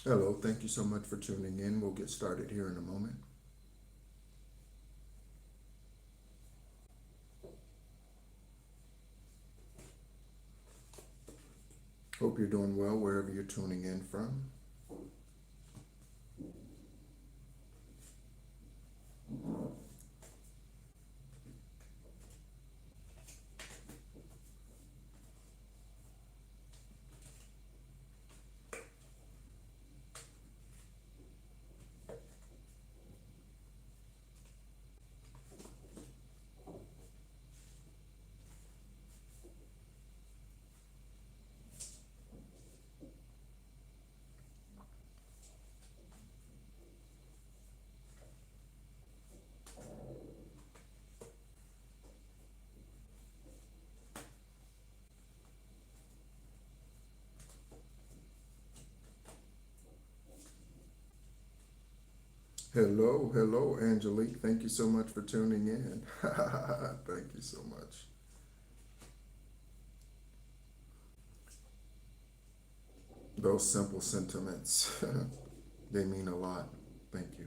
Hello, thank you so much for tuning in. We'll get started here in a moment. Hope you're doing well wherever you're tuning in from. Hello, Angelique. Thank you so much for tuning in. Thank you so much. Those simple sentiments, they mean a lot. Thank you.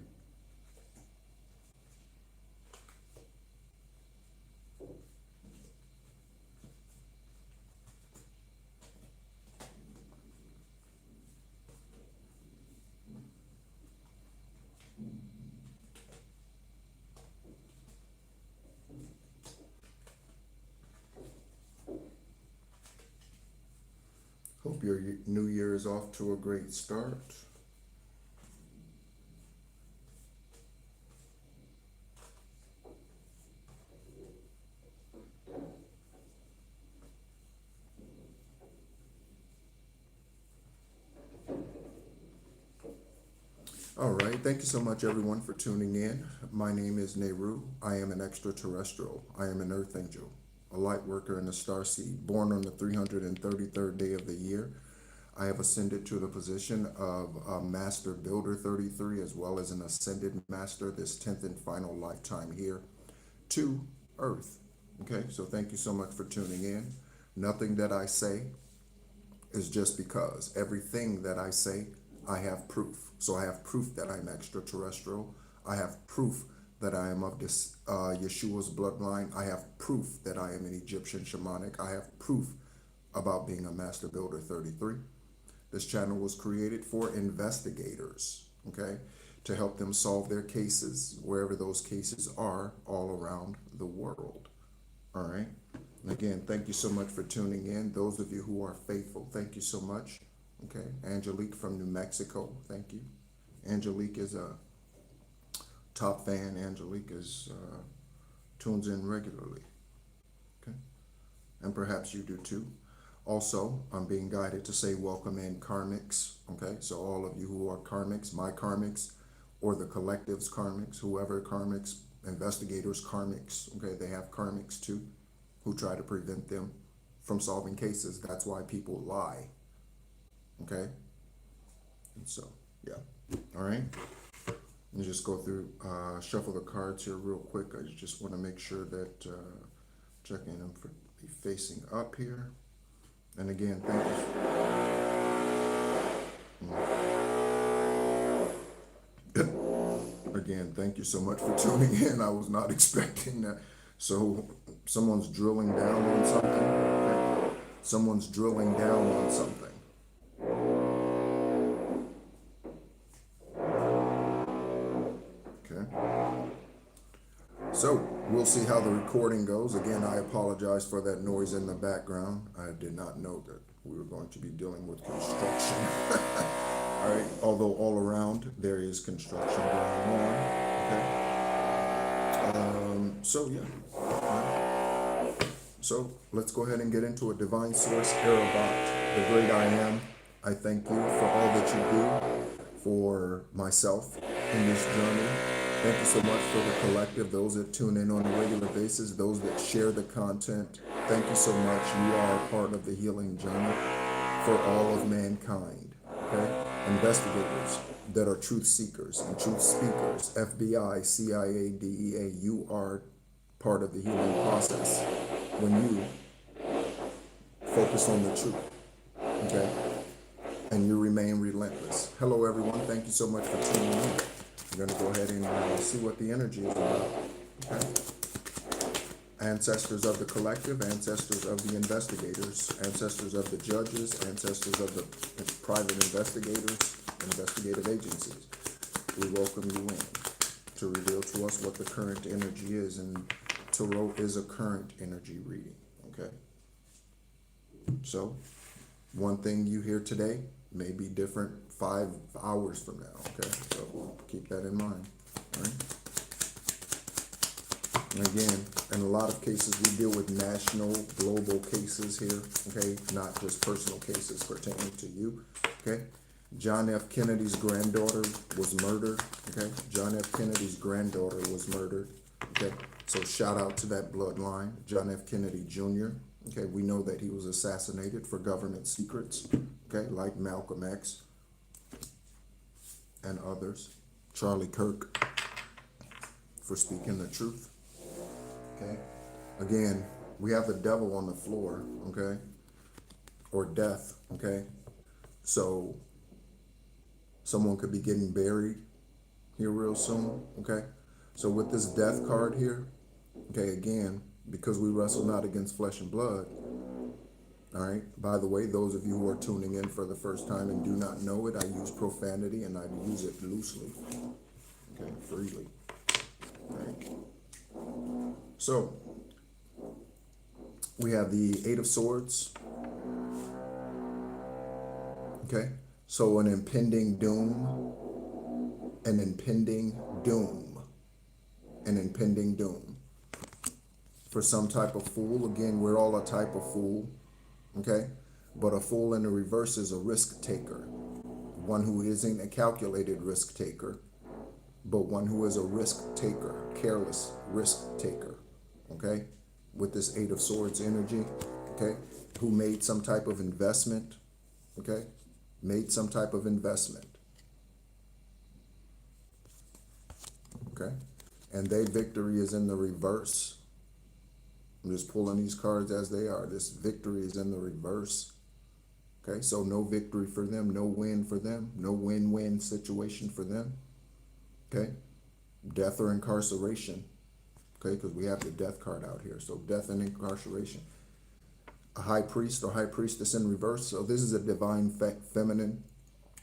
Hope your new year is off to a great start. All right, thank you so much, everyone, for tuning in. My name is NEHRU. I am an extraterrestrial. I am an earth angel, a light worker in the star seed, born on the 333rd day of the year. I have ascended to the position of a Master Builder 33, as well as an Ascended Master this 10th and final lifetime here to Earth. Okay, so thank you so much for tuning in. Nothing that I say is just because. Everything that I say, I have proof. So I have proof that I'm extraterrestrial. I have proof that I am of this Yeshua's bloodline. I have proof that I am an Egyptian shamanic. I have proof about being a Master Builder 33. This channel was created for investigators, okay, to help them solve their cases, wherever those cases are, all around the world. All right. Again, thank you so much for tuning in. Those of you who are faithful, thank you so much. Okay. Angelique from New Mexico, thank you. Angelique is a top fan. Angelique is tunes in regularly. Okay. And perhaps you do too. Also, I'm being guided to say welcome in karmics. Okay. So all of you who are karmics, my karmics, or the collective's karmics, whoever karmics, investigators, karmics, okay, they have karmics too, who try to prevent them from solving cases. That's why people lie. Okay? And so, yeah. All right? Let me just go through, shuffle the cards here real quick. I just want to make sure that, checking them for be facing up here. And again, thank you. Again, thank you so much for tuning in. I was not expecting that. So, someone's drilling down on something. Okay? Someone's drilling down on something. Okay. So we'll see how the recording goes. Again, I apologize for that noise in the background. I did not know that we were going to be dealing with construction. All right. Although all around there is construction going on. Okay. So yeah. All right. So let's go ahead and get into it. Divine Source, Arabat, the great I am. I thank you for all that you do for myself in this journey. Thank you so much for the collective, those that tune in on a regular basis, those that share the content. Thank you so much. You are a part of the healing journey for all of mankind. Okay? Investigators that are truth seekers and truth speakers, FBI, CIA, DEA, you are part of the healing process when you focus on the truth. Okay? and you remain relentless. Hello, everyone. Thank you so much for tuning in. We're going to go ahead and see what the energy is about. Okay. Ancestors of the collective, ancestors of the investigators, ancestors of the judges, ancestors of the private investigators, investigative agencies. We welcome you in to reveal to us what the current energy is, and Tarot is a current energy reading, okay? So, one thing you hear today may be different 5 hours from now, okay? So, keep that in mind, all right? And again, in a lot of cases, we deal with national, global cases here, okay? Not just personal cases pertaining to you, okay? John F. Kennedy's granddaughter was murdered, okay? John F. Kennedy's granddaughter was murdered, okay? So shout out to that bloodline, John F. Kennedy Jr., okay? We know that he was assassinated for government secrets, okay? Like Malcolm X and others. Charlie Kirk for speaking the truth, okay? Again, we have the devil on the floor, okay? Or death, okay? So someone could be getting buried here real soon, okay? So with this death card here, okay, again, because we wrestle not against flesh and blood, all right? By the way, those of you who are tuning in for the first time and do not know it, I use profanity and I use it loosely, okay, freely, all right? So, we have the Eight of Swords, okay? So an impending doom, an impending doom, an impending doom. For some type of fool, again, we're all a type of fool, okay? But a fool in the reverse is a risk taker. One who isn't a calculated risk taker, but one who is a risk taker, careless risk taker, okay? With this Eight of Swords energy, okay? Who made some type of investment, okay? Made some type of investment, okay? And their victory is in the reverse. I'm just pulling these cards as they are. This victory is in the reverse, okay? So no victory for them, no win for them, no win-win situation for them, okay? Death or incarceration, okay? Because we have the death card out here. So death and incarceration. A high priest or high priestess in reverse. So this is a divine feminine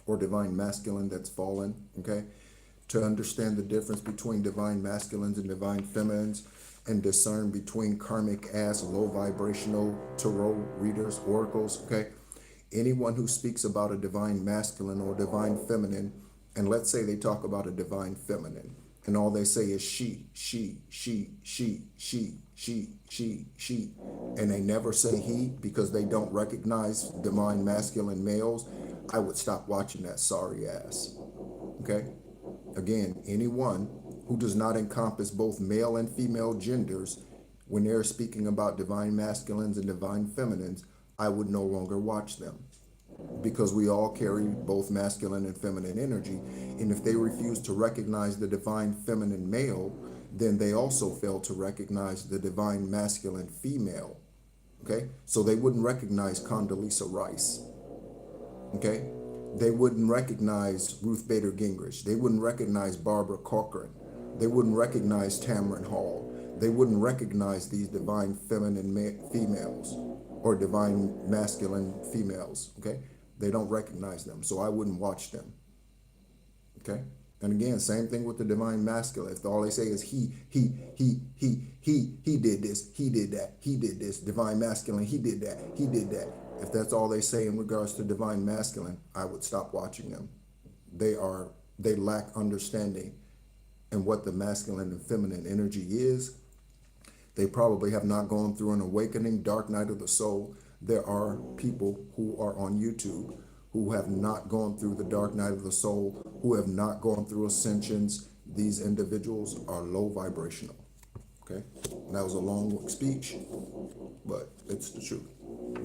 or divine masculine that's fallen, okay? To understand the difference between divine masculines and divine feminines and discern between karmic ass, low vibrational tarot readers, oracles, okay? Anyone who speaks about a divine masculine or divine feminine, and let's say they talk about a divine feminine, and all they say is she, and they never say he because they don't recognize divine masculine males, I would stop watching that sorry ass, okay? Again, anyone who does not encompass both male and female genders when they're speaking about divine masculines and divine feminines, I would no longer watch them. Because we all carry both masculine and feminine energy. And if they refuse to recognize the divine feminine male, then they also fail to recognize the divine masculine female. Okay? So they wouldn't recognize Condoleezza Rice. Okay? They wouldn't recognize Ruth Bader Gingrich. They wouldn't recognize Barbara Corcoran. They wouldn't recognize Tamron Hall. They wouldn't recognize these divine feminine females or divine masculine females, okay? They don't recognize them, so I wouldn't watch them, okay? And again, same thing with the divine masculine. If all they say is he did this, he did that, he did this, divine masculine, he did that, he did that. If that's all they say in regards to divine masculine, I would stop watching them. They lack understanding in what the masculine and feminine energy is. They probably have not gone through an awakening, dark night of the soul. There are people who are on YouTube who have not gone through the dark night of the soul, who have not gone through ascensions. These individuals are low vibrational, okay? And that was a long speech, but it's the truth.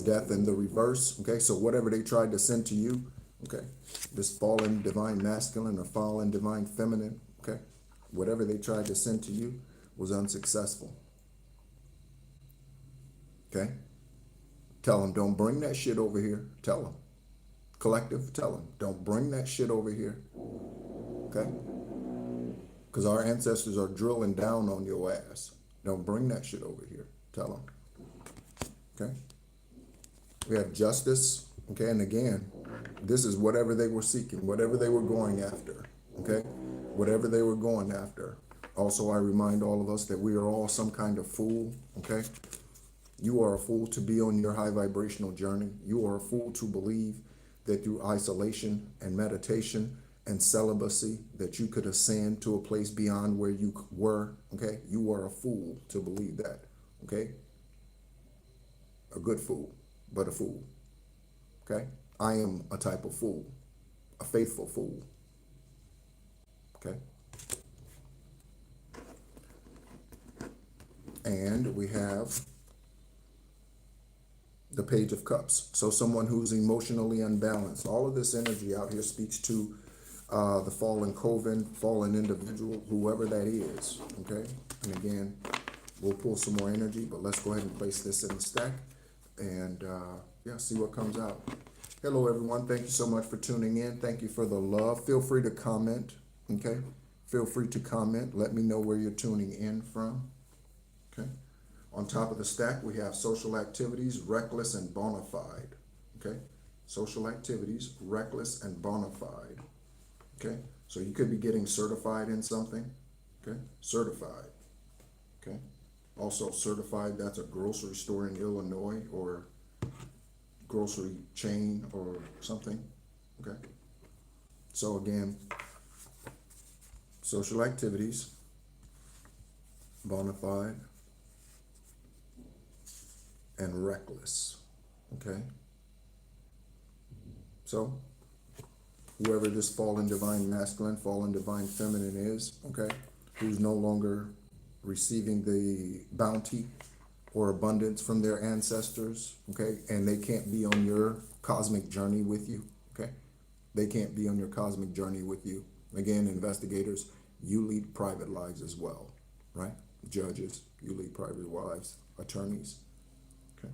Death in the reverse, okay? So whatever they tried to send to you, okay? This fallen divine masculine or fallen divine feminine, okay? Whatever they tried to send to you was unsuccessful. Okay? Tell them, don't bring that shit over here. Tell them. Collective, tell them, don't bring that shit over here, okay? Because our ancestors are drilling down on your ass. Don't bring that shit over here, tell them, okay? We have justice, okay? And again, this is whatever they were seeking, whatever they were going after, okay? Whatever they were going after. Also, I remind all of us that we are all some kind of fool, okay? You are a fool to be on your high vibrational journey. You are a fool to believe that through isolation and meditation and celibacy that you could ascend to a place beyond where you were, okay? You are a fool to believe that, okay? A good fool, but a fool, okay? I am a type of fool, a faithful fool, okay? And we have the Page of Cups. So someone who's emotionally unbalanced. All of this energy out here speaks to the fallen coven, fallen individual, whoever that is, okay? And again, we'll pull some more energy, but let's go ahead and place this in the stack and yeah, see what comes out. Hello, everyone. Thank you so much for tuning in. Thank you for the love. Feel free to comment, okay? Feel free to comment. Let me know where you're tuning in from, okay? On top of the stack, we have social activities, reckless and bona fide, okay? Social activities, reckless and bona fide, okay? So you could be getting certified in something, okay? Certified, okay? Also certified, that's a grocery store in Illinois or grocery chain or something, okay? So again, social activities, bona fide, and reckless, okay? So, whoever this fallen divine masculine, fallen divine feminine is, okay, who's no longer receiving the bounty or abundance from their ancestors, okay, and they can't be on your cosmic journey with you, okay? They can't be on your cosmic journey with you. Again, investigators, you lead private lives as well, right? Judges, you lead private lives, attorneys. Okay.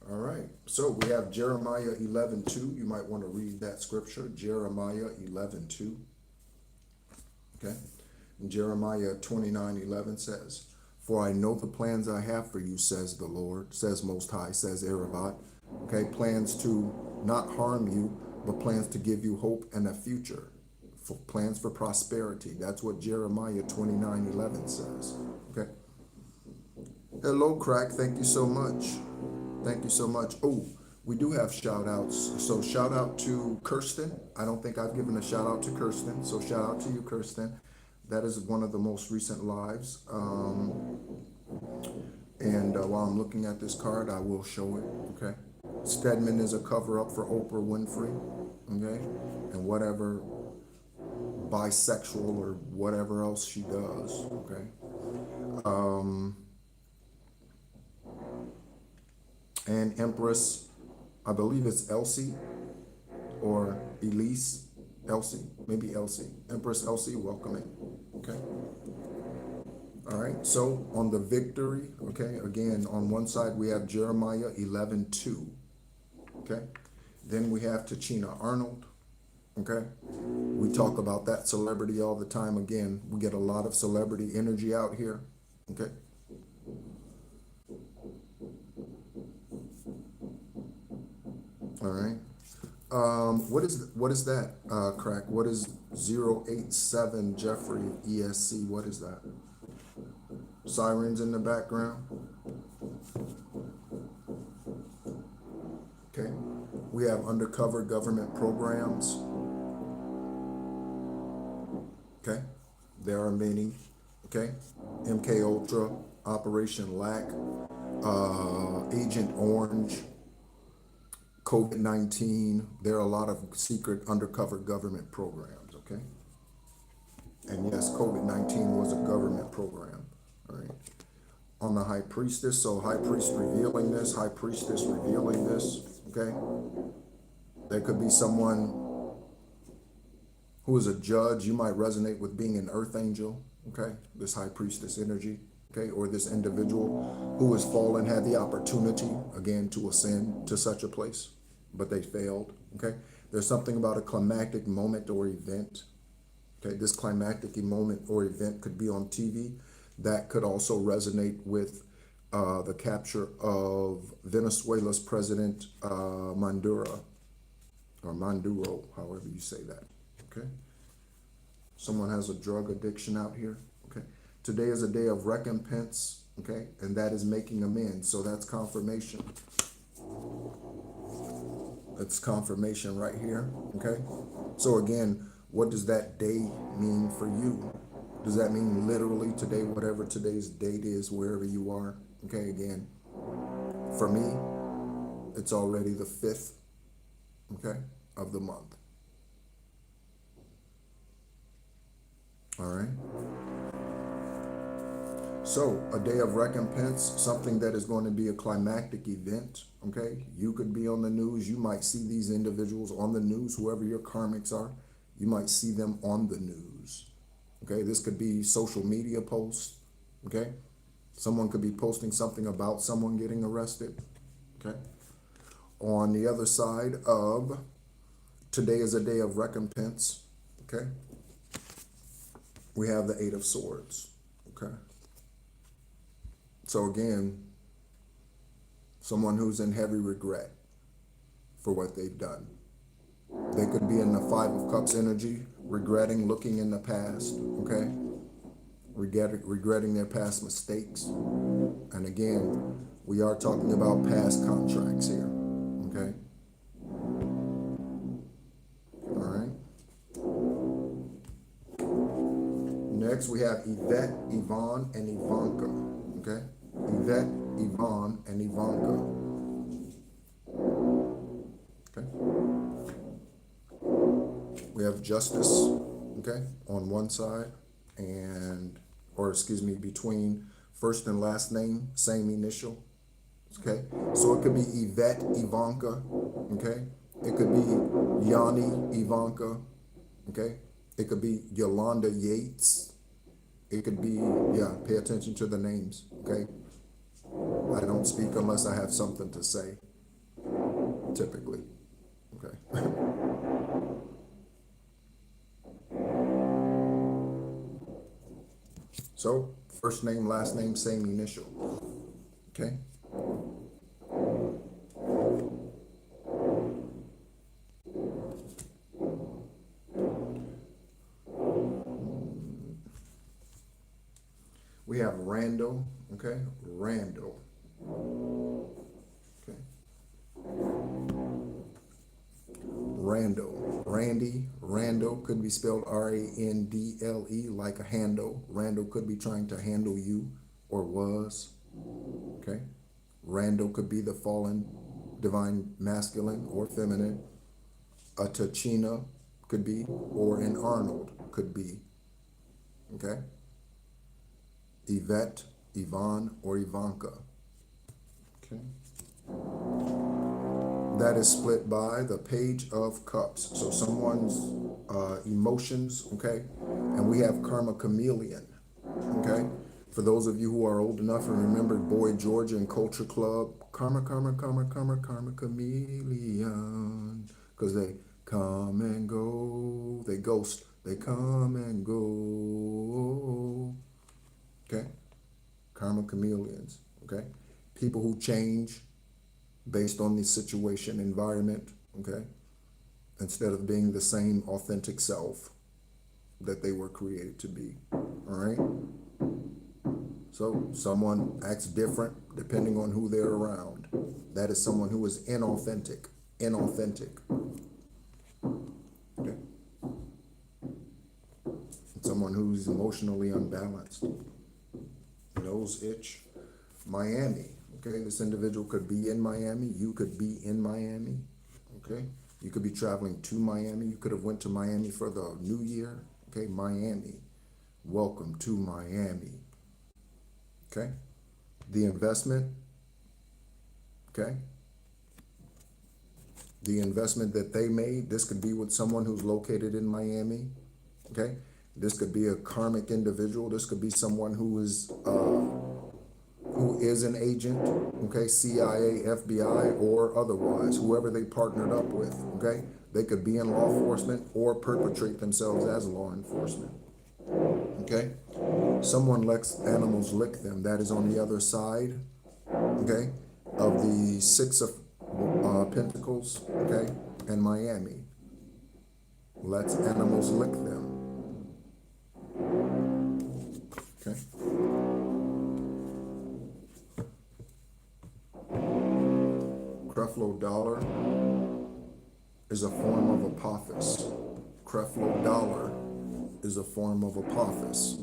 All right. So we have Jeremiah 11:2. You might want to read that scripture. Jeremiah 11:2. Okay. And Jeremiah 29:11 says, "For I know the plans I have for you, says the Lord," says Most High, says Aravat. Okay. Plans to not harm you, but plans to give you hope and a future. For plans for prosperity. That's what Jeremiah 29:11 says. Okay. Hello, Crack. Thank you so much. Thank you so much. Oh, we do have shout outs. So shout out to Kirsten. I don't think I've given a shout out to Kirsten. So shout out to you, Kirsten. That is one of the most recent lives. And while I'm looking at this card, I will show it. Okay. Stedman is a cover up for Oprah Winfrey. Okay. And whatever bisexual or whatever else she does. Okay. And Empress, I believe it's Elsie or Elise, Elsie, maybe Elsie. Empress Elsie, welcome in, okay? All right, so on the victory, okay, again, on one side we have Jeremiah 11:2, okay? Then we have Tachina Arnold, okay? We talk about that celebrity all the time. Again, we get a lot of celebrity energy out here, okay? All right. What is that, Crack? What is 087 Jeffrey ESC? What is that? Sirens in the background. Okay. We have undercover government programs. Okay. There are many. Okay. MK Ultra, Operation LAC, Agent Orange, COVID-19, there are a lot of secret undercover government programs, okay? And yes, COVID-19 was a government program, all right? On the High Priestess, so High Priest revealing this, High Priestess revealing this, okay? There could be someone who is a judge. You might resonate with being an earth angel, okay? This High Priestess energy, okay? Or this individual who has fallen had the opportunity, again, to ascend to such a place, but they failed, okay? There's something about a climactic moment or event, okay? This climactic moment or event could be on TV. That could also resonate with the capture of Venezuela's President Maduro, or Maduro, however you say that, okay? Someone has a drug addiction out here, okay? Today is a day of recompense, okay? And that is making amends, so that's confirmation. That's confirmation right here, okay? So again, what does that day mean for you? Does that mean literally today, whatever today's date is, wherever you are? Okay, again, for me, it's already the 5th, okay, of the month. All right. So a day of recompense, something that is going to be a climactic event, okay? You could be on the news. You might see these individuals on the news, whoever your karmics are. You might see them on the news, okay? This could be social media posts, okay? Someone could be posting something about someone getting arrested, okay? On the other side of today is a day of recompense, okay? We have the 8 of Swords, okay? So again, someone who's in heavy regret for what they've done. They could be in the 5 of Cups energy, regretting, looking in the past, okay? Regretting their past mistakes. And again, we are talking about past contracts here, okay? All right. Next, we have Yvette, Yvonne, and Ivanka, okay? Yvette, Yvonne, and Ivanka, okay? We have Justice, okay, on one side, between first and last name, same initial, okay? So it could be Yvette, Ivanka, okay? It could be Yanni, Ivanka, okay? It could be Yolanda Yates. It could be, pay attention to the names, okay? I don't speak unless I have something to say, typically, okay? So, first name, last name, same initial, okay? We have Randall, okay? Randall, okay? Randall, Randy, Randall could be spelled R-A-N-D-L-E, like a handle. Randall could be trying to handle you, or was, okay? Randall could be the fallen divine masculine or feminine. A Tachina could be, or an Arnold could be, okay? Yvette, Yvonne, or Ivanka, okay? That is split by the Page of Cups. So someone's emotions, okay? And we have Karma Chameleon, okay? For those of you who are old enough and remember Boy George and Culture Club, Karma Chameleon, because they come and go, they ghost, they come and go, okay? Karma chameleons, okay? People who change based on the situation, environment, okay? Instead of being the same authentic self that they were created to be, all right? So someone acts different depending on who they're around. That is someone who is inauthentic, okay? Someone who's emotionally unbalanced. Nose itch. Miami, okay? This individual could be in Miami. You could be in Miami, okay? You could be traveling to Miami. You could have went to Miami for the new year, okay? Miami, welcome to Miami, okay? The investment, okay? The investment that they made, this could be with someone who's located in Miami, okay? This could be a karmic individual. This could be someone who is who is an agent, okay, CIA, FBI, or otherwise, whoever they partnered up with, okay? They could be in law enforcement or perpetrate themselves as law enforcement, okay? Someone lets animals lick them. That is on the other side, okay, of the Six of Pentacles, okay, and Miami. Lets animals lick them, okay? Creflo Dollar is a form of Apophis. Creflo Dollar is a form of Apophis.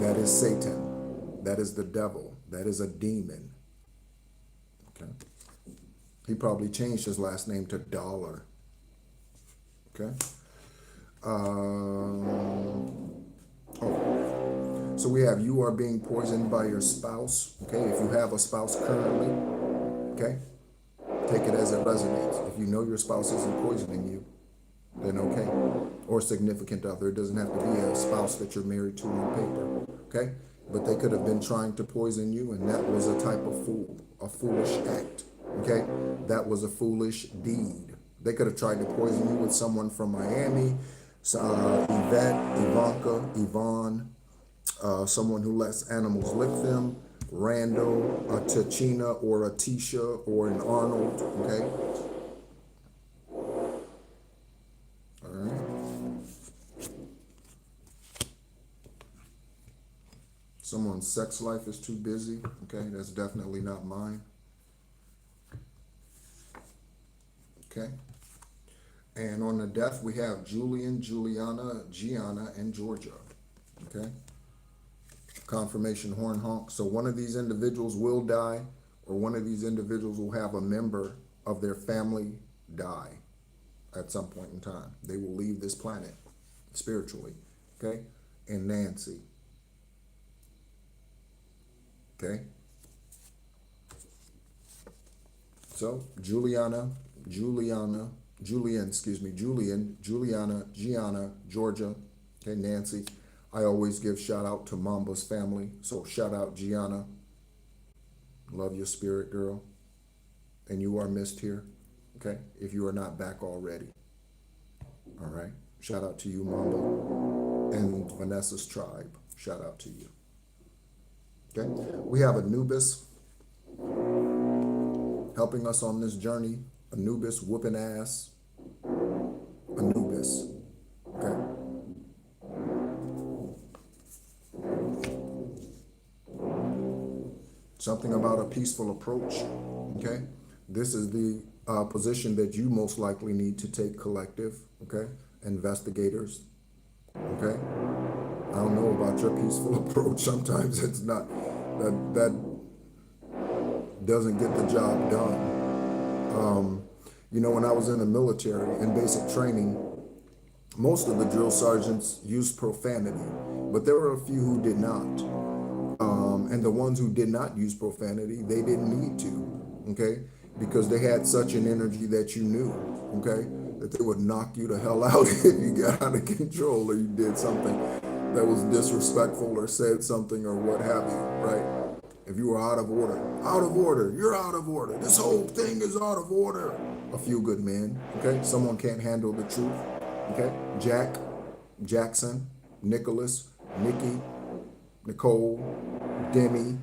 That is Satan. That is the devil. That is a demon. Okay. He probably changed his last name to Dollar. Okay. So we have you are being poisoned by your spouse. Okay. If you have a spouse currently, okay, take it as it resonates. If you know your spouse isn't poisoning you, then okay. Or significant other. It doesn't have to be a spouse that you're married to on paper. Okay? But they could have been trying to poison you, and that was a type of fool, a foolish act. Okay? That was a foolish deed. They could have tried to poison you with someone from Miami, Yvette, Ivanka, Yvonne, someone who lets animals lick them, Randall, a Tachina, or a Tisha, or an Arnold. Okay? Someone's sex life is too busy. Okay, that's definitely not mine. Okay. And on the death, we have Julian, Juliana, Gianna, and Georgia. Okay. Confirmation horn honk. So one of these individuals will die, or one of these individuals will have a member of their family die at some point in time. They will leave this planet spiritually. Okay. And Nancy. Okay. So Julian, Juliana, Gianna, Georgia, okay, Nancy. I always give shout out to Mamba's family. So shout out Gianna. Love your spirit, girl. And you are missed here, okay, if you are not back already. All right. Shout out to you, Mamba. And Vanessa's tribe. Shout out to you. Okay. We have Anubis helping us on this journey. Anubis whooping ass. Anubis. Okay. Something about a peaceful approach. Okay. This is the position that you most likely need to take, collective. Okay. Investigators. Okay. I don't know about your peaceful approach. Sometimes it's not, that doesn't get the job done. You know, when I was in the military, in basic training, most of the drill sergeants used profanity, but there were a few who did not. And the ones who did not use profanity, they didn't need to, okay? Because they had such an energy that you knew, okay? That they would knock you the hell out if you got out of control or you did something that was disrespectful or said something or what have you, right? If you were out of order, you're out of order. This whole thing is out of order. A few good men, okay? Someone can't handle the truth, okay? Jack, Jackson, Nicholas, Nikki, Nicole, Demi,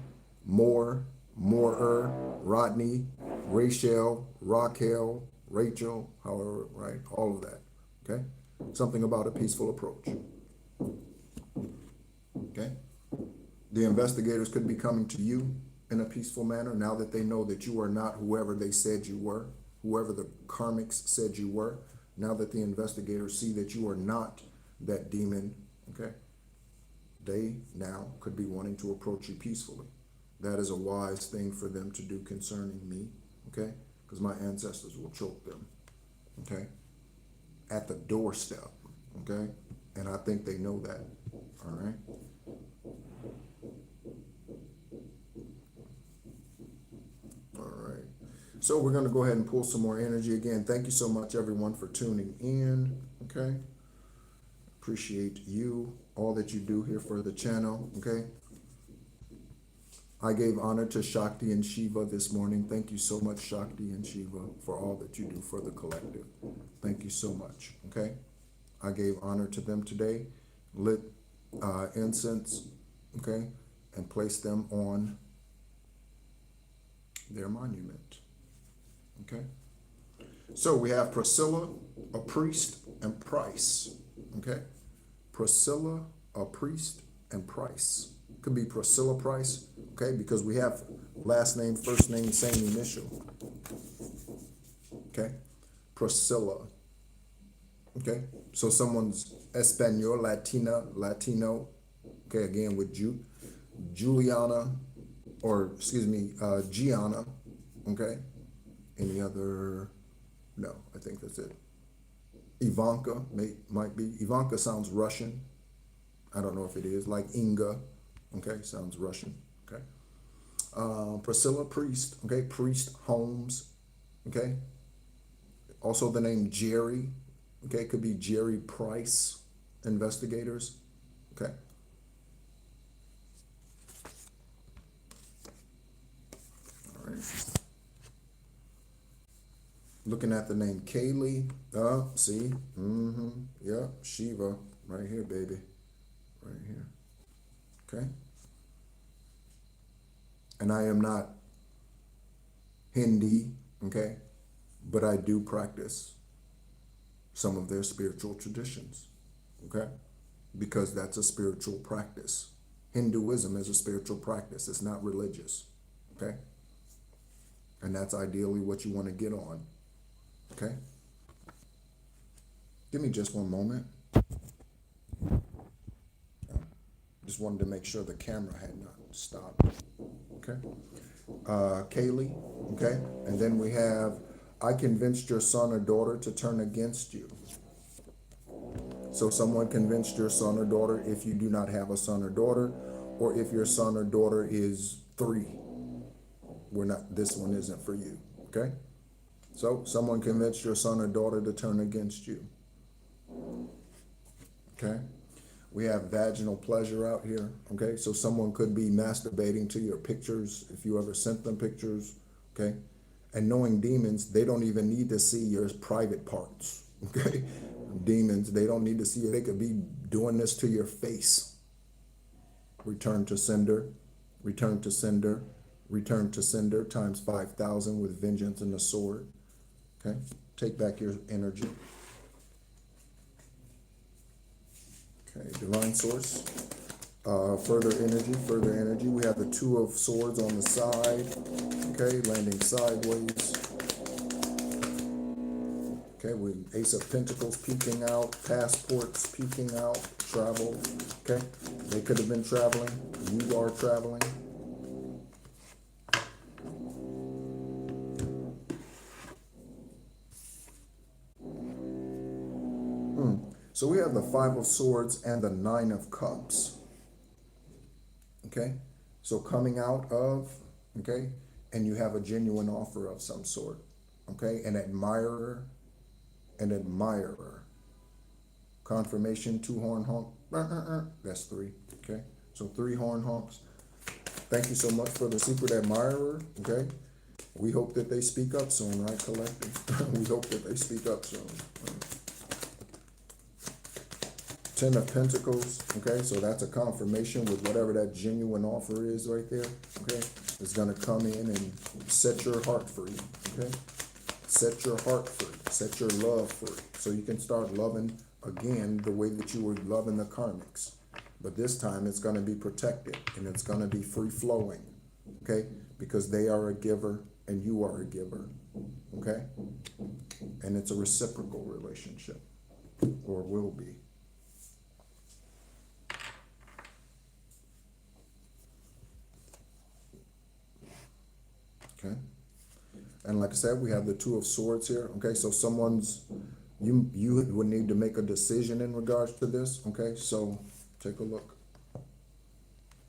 Moore, Rodney, Rachel, Raquel, Rachel, however, right? All of that, okay? Something about a peaceful approach. Okay? The investigators could be coming to you in a peaceful manner now that they know that you are not whoever they said you were, whoever the karmics said you were. Now that the investigators see that you are not that demon, okay, they now could be wanting to approach you peacefully. That is a wise thing for them to do concerning me, okay, because my ancestors will choke them, okay, at the doorstep, okay, and I think they know that, all right. So we're going to go ahead and pull some more energy again. Thank you so much, everyone, for tuning in. Okay. Appreciate you, all that you do here for the channel, okay? I gave honor to Shakti and Shiva this morning. Thank you so much, Shakti and Shiva, for all that you do for the collective. Thank you so much, okay? I gave honor to them today, lit incense, okay, and placed them on their monument, okay? So we have Priscilla, a priest, and Price, okay? Priscilla, a priest, and Price. Could be Priscilla Price, okay, because we have last name, first name, same initial, okay? Priscilla, okay? So someone's Espanol, Latina, Latino, okay, again with Juliana, or excuse me, Gianna, okay? Any other? No, I think that's it. Ivanka might be. Ivanka sounds Russian. I don't know if it is. Like Inga, okay, sounds Russian, okay? Priscilla Priest, okay? Priest Holmes, okay? Also the name Jerry, okay? Could be Jerry Price, investigators, okay? All right. Looking at the name Kaylee, see, yeah, Shiva, right here, baby, right here, okay? And I am not Hindi, okay, but I do practice some of their spiritual traditions, okay, because that's a spiritual practice. Hinduism is a spiritual practice. It's not religious, okay? And that's ideally what you want to get on. Okay, give me just one moment. Just wanted to make sure the camera had not stopped. Okay, Kaylee, okay, and then we have, I convinced your son or daughter to turn against you. So someone convinced your son or daughter, if you do not have a son or daughter, or if your son or daughter is 3, this one isn't for you, okay? So someone convinced your son or daughter to turn against you. Okay. We have vaginal pleasure out here. Okay. So someone could be masturbating to your pictures if you ever sent them pictures. Okay. And knowing demons, they don't even need to see your private parts. Okay. Demons, they don't need to see it. They could be doing this to your face. Return to sender, return to sender, return to sender times 5,000 with vengeance and the sword. Okay, take back your energy. Okay, divine source. Further energy. We have the 2 of swords on the side. Okay, landing sideways. Okay, with Ace of Pentacles peeking out, passports peeking out, travel. Okay, they could have been traveling. You are traveling. So we have the 5 of Swords and the 9 of Cups. Okay, so coming out of, okay, and you have a genuine offer of some sort. Okay, an admirer. Confirmation, 2 horn honk. That's 3. Okay, so 3 horn honks. Thank you so much for the secret admirer. Okay, we hope that they speak up soon, right, collective? We hope that they speak up soon. 10 of Pentacles, okay, so that's a confirmation with whatever that genuine offer is right there, okay? It's going to come in and set your heart free, okay? Set your heart free, set your love free, so you can start loving again the way that you were loving the karmics. But this time it's going to be protected and it's going to be free-flowing, okay? Because they are a giver and you are a giver, okay? And it's a reciprocal relationship, or will be. Okay, and like I said, we have the 2 of Swords here. Okay, so you would need to make a decision in regards to this. Okay, so take a look.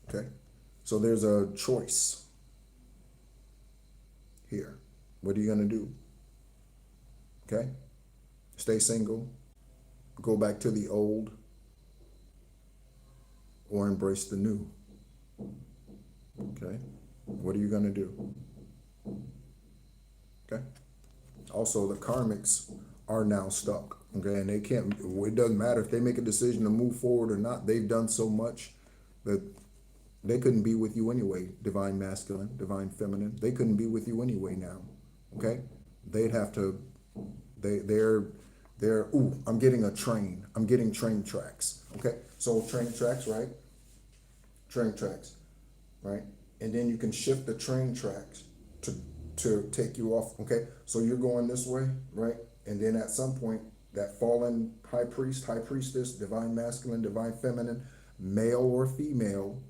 Okay, so there's a choice here. What are you gonna do? Okay, stay single, go back to the old, or embrace the new. Okay, what are you going to do? Okay, also the karmics are now stuck. Okay, and they can't, it doesn't matter if they make a decision to move forward or not. They've done so much that they couldn't be with you anyway. Divine masculine, divine feminine, they couldn't be with you anyway now. Okay, they'd have to, they're ooh, I'm getting a train. I'm getting train tracks. Okay, so train tracks, right? Train tracks, right? And then you can shift the train tracks to take you off. Okay, so you're going this way, right? And then at some point, that fallen high priest, high priestess, divine masculine, divine feminine, male or female.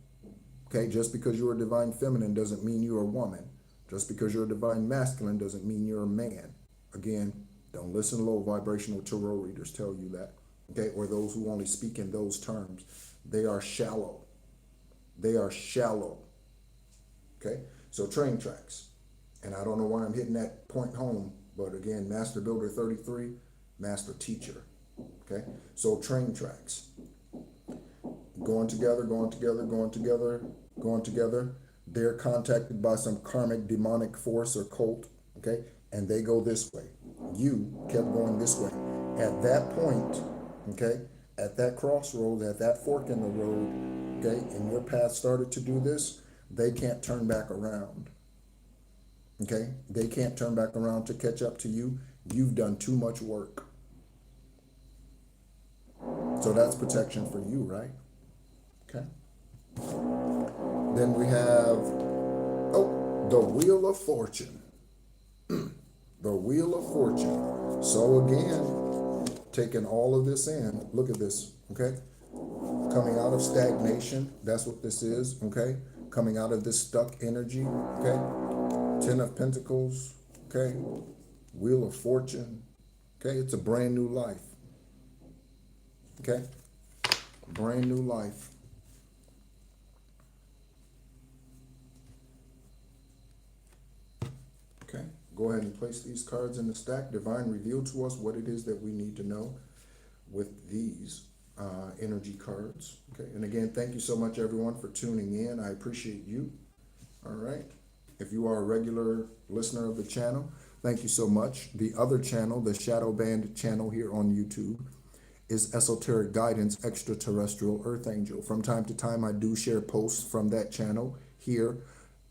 Okay, just because you're a divine feminine doesn't mean you're a woman. Just because you're a divine masculine doesn't mean you're a man. Again, don't listen to low vibrational tarot readers tell you that. Okay, or those who only speak in those terms. They are shallow. They are shallow. Okay, so train tracks. And I don't know why I'm hitting that point home, but again, Master Builder 33, Master Teacher. Okay, so train tracks. Going together, going together, going together, going together. They're contacted by some karmic demonic force or cult, okay? And they go this way. You kept going this way. At that point, okay, at that crossroad, at that fork in the road, okay, and your path started to do this, they can't turn back around. Okay? They can't turn back around to catch up to you. You've done too much work. So that's protection for you, right? Okay. Then we have, oh, the Wheel of Fortune. The Wheel of Fortune. So again, taking all of this in, look at this, okay? Coming out of stagnation, that's what this is, okay? Coming out of this stuck energy, okay? Ten of Pentacles, okay? Wheel of Fortune, okay? It's a brand new life, okay? Brand new life. Okay, go ahead and place these cards in the stack. Divine, reveal to us what it is that we need to know with these energy cards. Okay, and again, thank you so much, everyone, for tuning in. I appreciate you. All right. If you are a regular listener of the channel, thank you so much. The other channel, the Shadow Band channel here on YouTube, is Esoteric Guidance Extraterrestrial Earth Angel. From time to time, I do share posts from that channel here.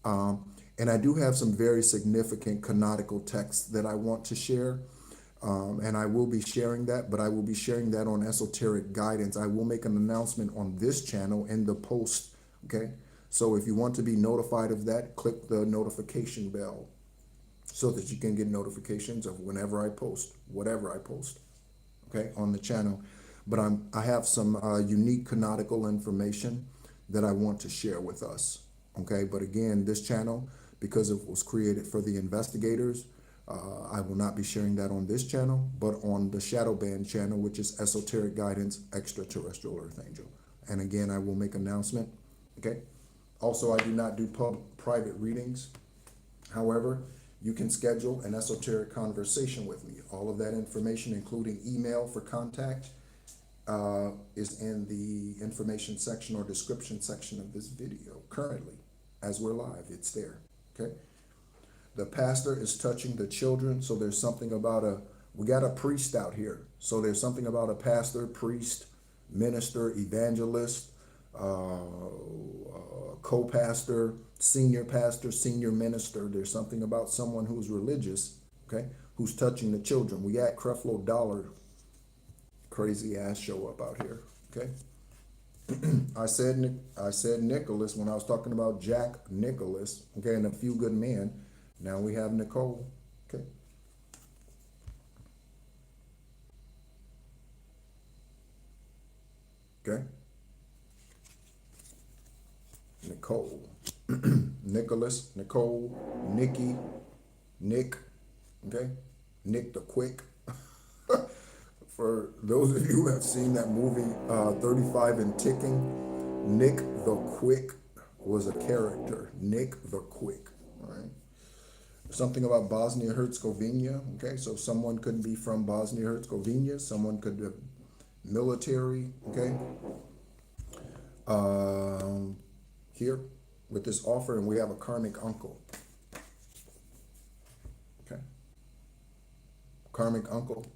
And I do have some very significant canonical texts that I want to share. And I will be sharing that, but I will be sharing that on Esoteric Guidance. I will make an announcement on this channel in the post, okay? So if you want to be notified of that, click the notification bell so that you can get notifications of whenever I post, whatever I post, okay, on the channel. But I have some unique canonical information that I want to share with us, okay? But again, this channel, because it was created for the investigators, I will not be sharing that on this channel, but on the Shadow Band channel, which is Esoteric Guidance Extraterrestrial Earth Angel. And again, I will make an announcement, okay? Also, I do not do private readings. However, you can schedule an esoteric conversation with me. All of that information, including email for contact, is in the information section or description section of this video. Currently, as we're live, it's there, okay? The pastor is touching the children, so there's something about we got a priest out here. So there's something about a pastor, priest, minister, evangelist, co-pastor, senior minister. There's something about someone who's religious, okay, who's touching the children. We got Creflo Dollar, crazy ass show up out here, okay? I said Nicholas when I was talking about Jack Nicholas, okay, and A Few Good Men. Now we have Nicole, okay? Okay? Nicole, Nicholas, Nicole, Nikki, Nick, okay? Nick the Quick. For those of you who have seen that movie, 35 and Ticking, Nick the Quick was a character. Nick the Quick, all right? Something about Bosnia-Herzegovina, okay? So someone could be from Bosnia-Herzegovina. Someone could be military, okay? here with this offer, and we have a karmic uncle. Okay. Karmic uncle,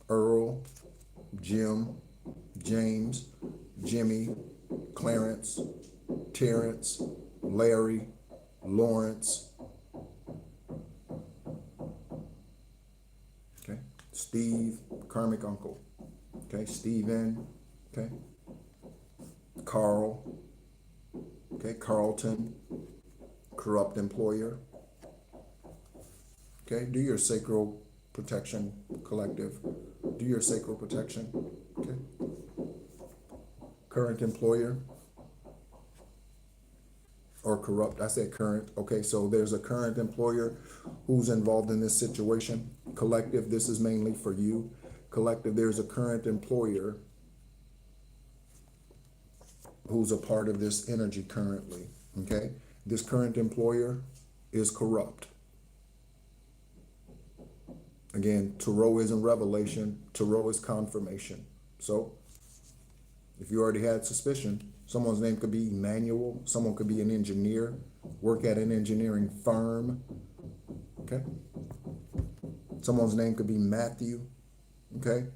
Earl, Jim, James, Jimmy, Clarence, Terrence, Larry, Lawrence, okay, Steve, karmic uncle, okay, Stephen, okay, Carl, okay, Carlton, corrupt employer, okay, do your sacral protection collective, do your sacral protection, okay, current employer, or corrupt, I said current, okay, so there's a current employer who's involved in this situation. Collective, this is mainly for you. Collective, there's a current employer who's a part of this energy currently, okay? This current employer is corrupt. Again, Tarot isn't revelation, Tarot is confirmation. So, if you already had suspicion, someone's name could be Emmanuel, someone could be an engineer, work at an engineering firm, okay? Someone's name could be Matthew, okay?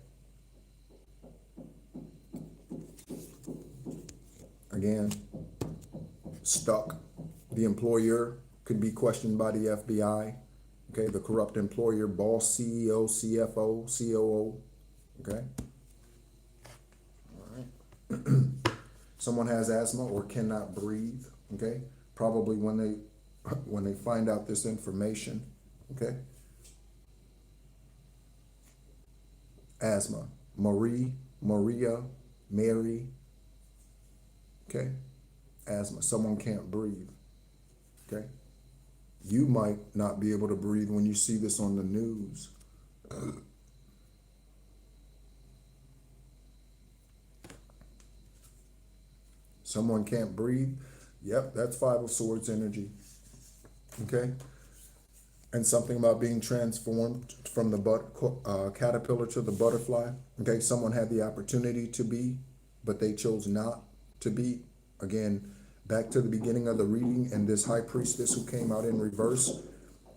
Again, stuck. The employer could be questioned by the FBI, okay? The corrupt employer, boss, CEO, CFO, COO, okay? All right. Someone has asthma or cannot breathe, okay? Probably when they find out this information, okay? Asthma, Maria, Mary, okay? Asthma, someone can't breathe, okay? You might not be able to breathe when you see this on the news. Someone can't breathe. Yep, that's Five of Swords energy. Okay? And something about being transformed from the caterpillar to the butterfly. Okay, someone had the opportunity to be, but they chose not to be. Again, back to the beginning of the reading, and this high priestess who came out in reverse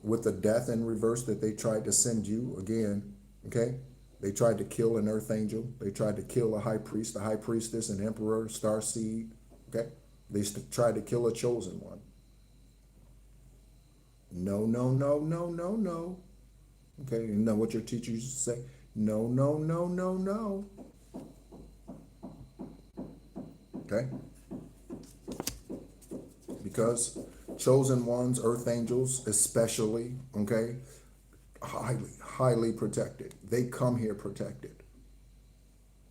with the death in reverse that they tried to send you. Again, okay? They tried to kill an earth angel. They tried to kill a high priest, a high priestess, an emperor, star seed. Okay? They tried to kill a chosen one. No, no, no, no, no, no. Okay, you know what your teacher used to say? No, no, no, no, no. Okay? Because chosen ones, earth angels especially, okay, highly protected. They come here protected.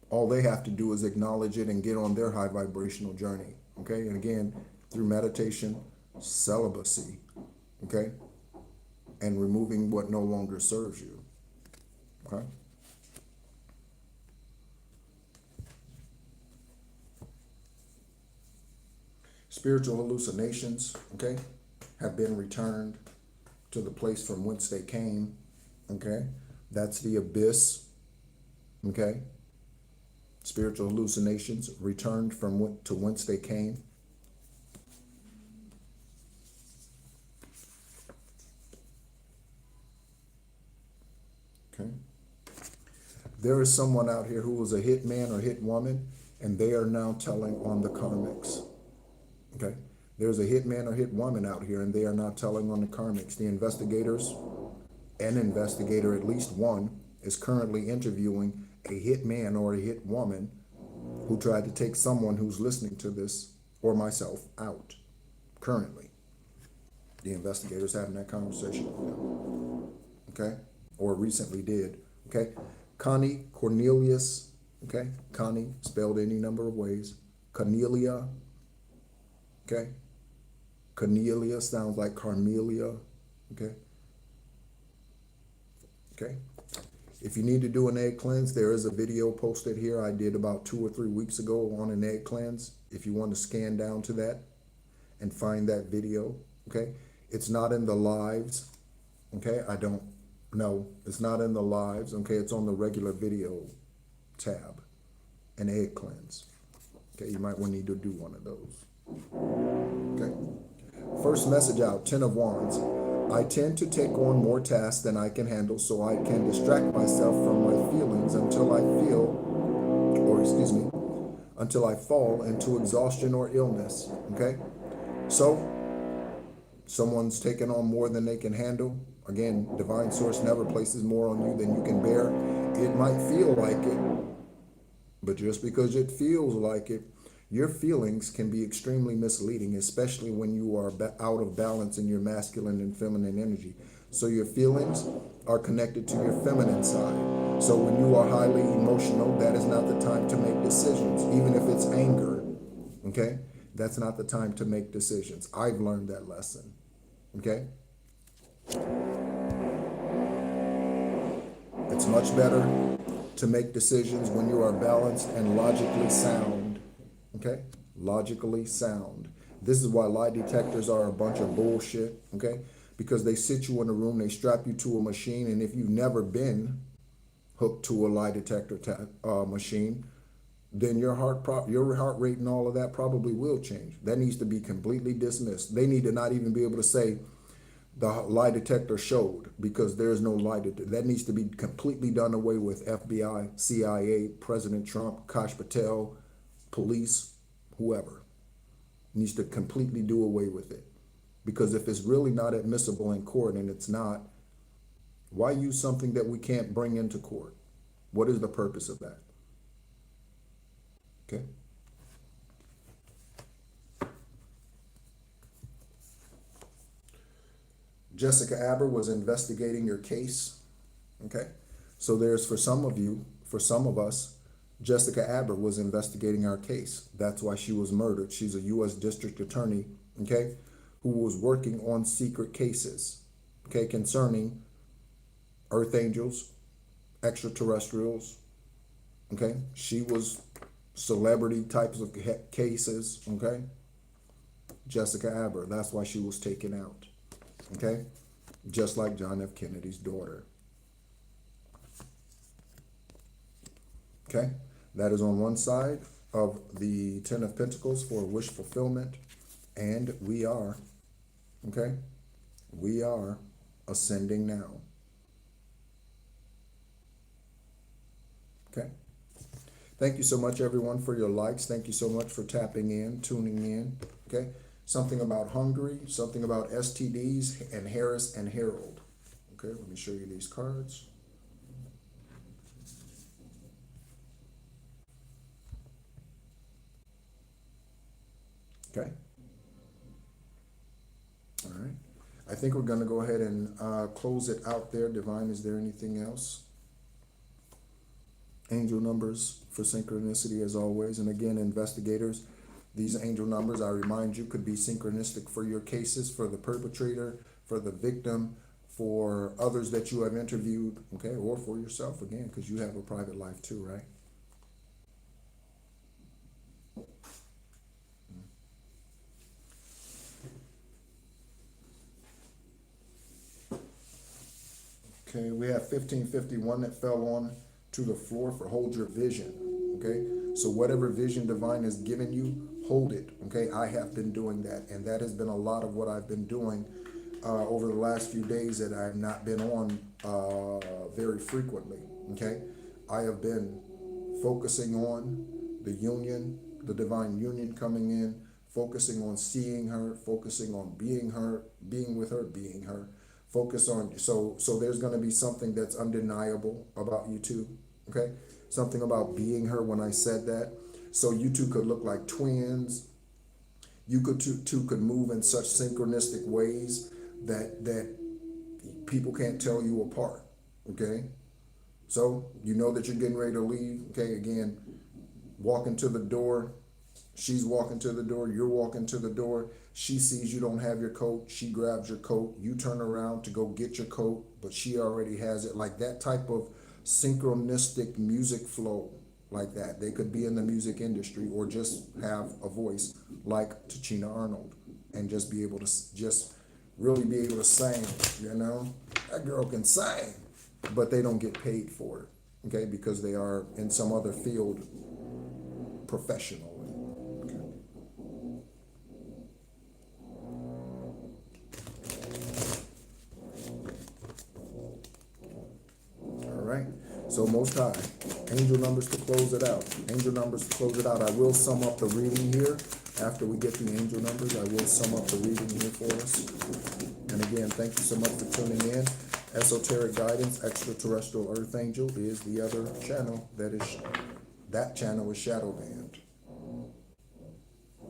All they have to do is acknowledge it and get on their high vibrational journey, okay? And again, through meditation, celibacy, okay? And removing what no longer serves you, okay? Spiritual hallucinations, okay, have been returned to the place from whence they came, okay? That's the abyss, okay? Spiritual hallucinations returned from to whence they came. Okay. There is someone out here who was a hit man or hit woman, and they are now telling on the karmics. Okay. There's a hit man or hit woman out here, and they are now telling on the karmics. The investigators, an investigator, at least one, is currently interviewing a hit man or a hit woman who tried to take someone who's listening to this, or myself, out currently. The investigators having that conversation with them, okay? Or recently did, okay? Connie Cornelius, okay? Connie, spelled any number of ways. Cornelia, okay? Cornelia sounds like Carmelia, okay? Okay? If you need to do an egg cleanse, there is a video posted here I did about 2 or 3 weeks ago on an egg cleanse. If you want to scan down to that and find that video, okay? It's not in the lives, okay? It's not in the lives, okay? It's on the regular video tab, an egg cleanse, Okay, you might want to need to do one of those. Okay. First message out, Ten of Wands. I tend to take on more tasks than I can handle, so I can distract myself from my feelings until I until I fall into exhaustion or illness. Okay? So, someone's taking on more than they can handle. Again, divine source never places more on you than you can bear. It might feel like it, but just because it feels like it, your feelings can be extremely misleading, especially when you are out of balance in your masculine and feminine energy. So your feelings are connected to your feminine side. So when you are highly emotional, that is not the time to make decisions, even if it's anger. Okay? That's not the time to make decisions. I've learned that lesson. Okay? It's much better to make decisions when you are balanced and logically sound. Okay? Logically sound. This is why lie detectors are a bunch of bullshit. Okay? Because they sit you in a room, they strap you to a machine, and if you've never been hooked to a lie detector machine, then your heart rate and all of that probably will change. That needs to be completely dismissed. They need to not even be able to say the lie detector showed, because there's no lie detector. That needs to be completely done away with. FBI, CIA, President Trump, Kash Patel, police, whoever needs to completely do away with it. Because if it's really not admissible in court, and it's not, why use something that we can't bring into court? What is the purpose of that? Okay. Jessica Aber was investigating your case. Okay. So there's, for some of us, Jessica Aber was investigating our case. That's why she was murdered. She's a U.S. district attorney, okay, who was working on secret cases, okay, concerning earth angels, extraterrestrials, okay. She was celebrity types of cases, okay. Jessica Aber, that's why she was taken out, okay, just like John F. Kennedy's daughter. Okay, that is on one side of the Ten of Pentacles for wish fulfillment, and we are, okay, we are ascending now. Okay, thank you so much, everyone, for your likes. Thank you so much for tapping in, tuning in. Okay, something about Hungary, something about STDs, and Harris and Harold. Okay, let me show you these cards. Okay. All right. I think we're going to go ahead and close it out there. Divine, is there anything else? Angel numbers for synchronicity as always. And again, investigators, these angel numbers, I remind you, could be synchronistic for your cases, for the perpetrator, for the victim, for others that you have interviewed, okay, or for yourself, again, because you have a private life too, right? Okay, we have 1551 that fell on to the floor for hold your vision. Okay, so whatever vision divine has given you, hold it. Okay, I have been doing that, and that has been a lot of what I've been doing over the last few days that I've not been on very frequently. Okay, I have been focusing on the union, the divine union coming in, focusing on seeing her, focusing on being her, being with her, being her. Focus on, so there's going to be something that's undeniable about you two, okay? Something about being her when I said that. So you two could look like twins. You could two could move in such synchronistic ways that people can't tell you apart, okay? So you know that you're getting ready to leave, okay? Again, walking to the door. She's walking to the door, you're walking to the door. She sees you don't have your coat, she grabs your coat, you turn around to go get your coat, but she already has it. Like that type of synchronistic music flow, like that. They could be in the music industry or just have a voice like Tachina Arnold and just be able to just really be able to sing, you know? That girl can sing, but they don't get paid for it, okay? Because they are in some other field professionally. So Most High, angel numbers to close it out. Angel numbers to close it out. I will sum up the reading here. After we get the angel numbers, I will sum up the reading here for us. And again, thank you so much for tuning in. Esoteric Guidance, Extraterrestrial Earth Angel is the other channel that channel is shadow banned.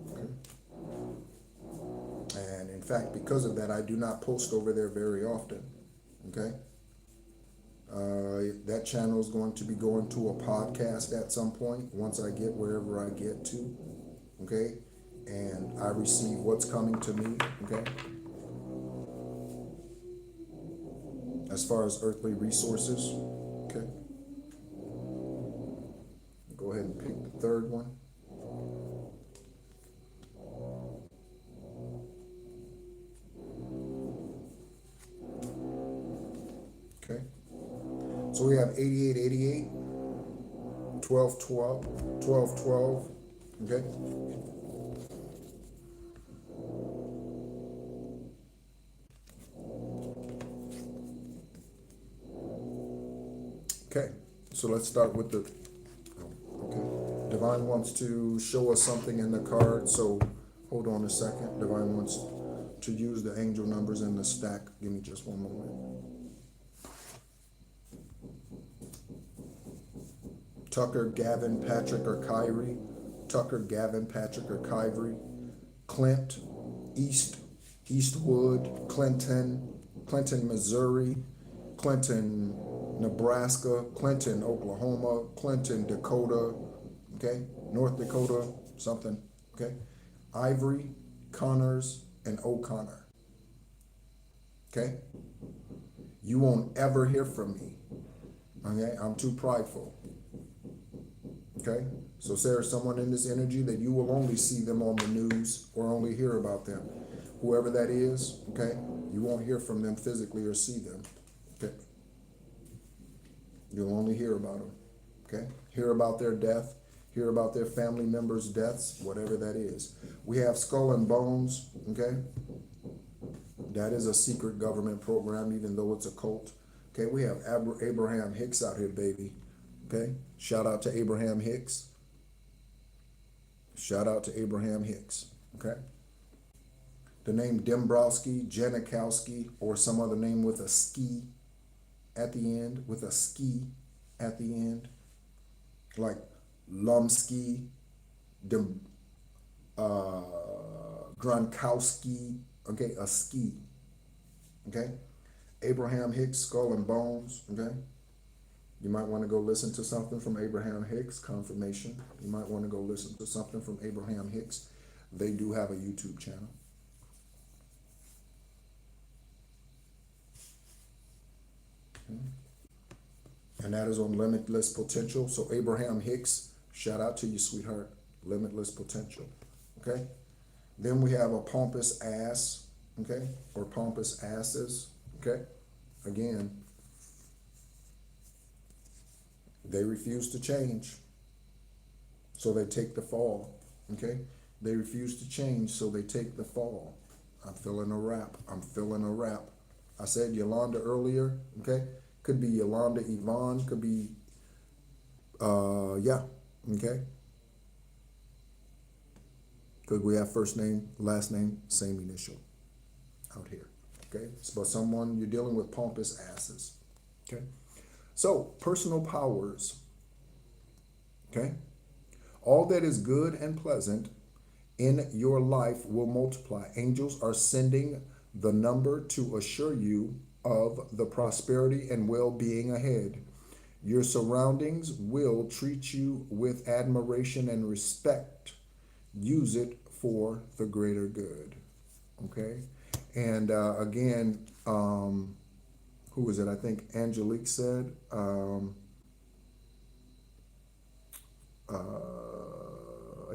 Okay. And in fact, because of that, I do not post over there very often. Okay. That channel is going to be going to a podcast at some point once I get wherever I get to. Okay. And I receive what's coming to me. Okay. As far as earthly resources. Okay. Go ahead and pick the third one. Okay. So we have 8888, 1212, 1212. Okay. Okay. So let's start with the okay. Divine wants to show us something in the card, so hold on a second. Divine wants to use the angel numbers in the stack. Give me just one moment. Tucker, Gavin, Patrick, or Kyrie. Tucker, Gavin, Patrick, or Kyrie. Clint, Eastwood, Clinton, Missouri, Clinton, Nebraska, Clinton, Oklahoma, Clinton, Dakota, okay, North Dakota, something, okay, Ivory, Connors, and O'Connor, okay. You won't ever hear from me, okay, I'm too prideful, okay. So there's someone in this energy that you will only see them on the news or only hear about them. Whoever that is, okay, you won't hear from them physically or see them, okay. You'll only hear about them, okay? Hear about their death, hear about their family members' deaths, whatever that is. We have Skull and Bones, okay? That is a secret government program, even though it's a cult. Okay, we have Abraham Hicks out here, baby. Okay, shout out to Abraham Hicks. Shout out to Abraham Hicks, okay? The name Dembrowski, Janikowski, or some other name with a ski at the end, like Lumsky, Gronkowski, okay, a ski, okay? Abraham Hicks, Skull and Bones, okay? You might want to go listen to something from Abraham Hicks, confirmation. You might want to go listen to something from Abraham Hicks. They do have a YouTube channel. Okay. And that is on Limitless Potential. So Abraham Hicks, shout out to you, sweetheart. Limitless Potential, okay? Then we have a pompous ass, okay? Or pompous asses, okay? Again, they refuse to change, so they take the fall, okay? They refuse to change, so they take the fall. I'm feeling a rap. I said Yolanda earlier, okay? Could be Yolanda Yvonne, could be, yeah, okay? Because we have first name, last name, same initial out here, okay? But someone, you're dealing with pompous asses, okay? So, personal powers, okay? All that is good and pleasant in your life will multiply. Angels are sending the number to assure you of the prosperity and well-being ahead. Your surroundings will treat you with admiration and respect. Use it for the greater good, okay? And again, who was it? I think Angelique said, I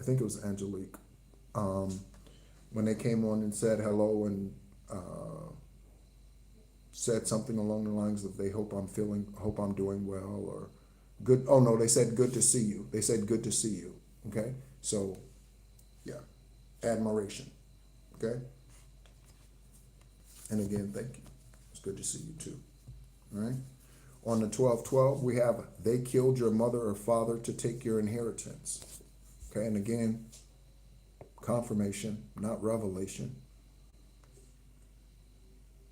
think it was Angelique, when they came on and said hello and said something along the lines of they hope I'm doing well, or good. Oh no, they said good to see you. They said good to see you. Okay, so yeah, admiration. Okay, and again, thank you. It's good to see you too. All right. On the 12-12, we have they killed your mother or father to take your inheritance. Okay, and again, confirmation, not revelation.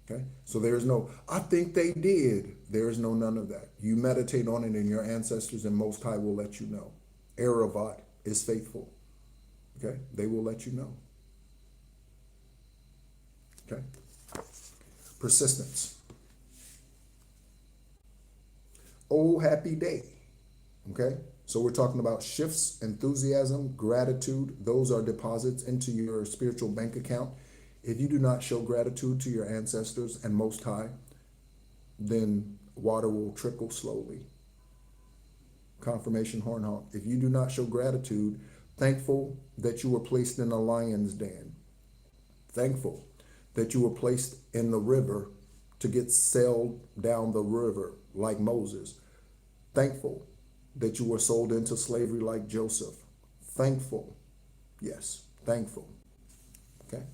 Okay, so there's no, I think they did. There is no none of that. You meditate on it and your ancestors and Most High will let you know. Aravat is faithful. Okay, they will let you know. Okay, persistence. Oh, happy day. Okay, so we're talking about shifts, enthusiasm, gratitude. Those are deposits into your spiritual bank account. If you do not show gratitude to your ancestors and Most High, then water will trickle slowly. Confirmation horn honk. If you do not show gratitude, thankful that you were placed in a lion's den, thankful that you were placed in the river to get sailed down the river like Moses, thankful that you were sold into slavery like Joseph, thankful, yes, thankful. Okay.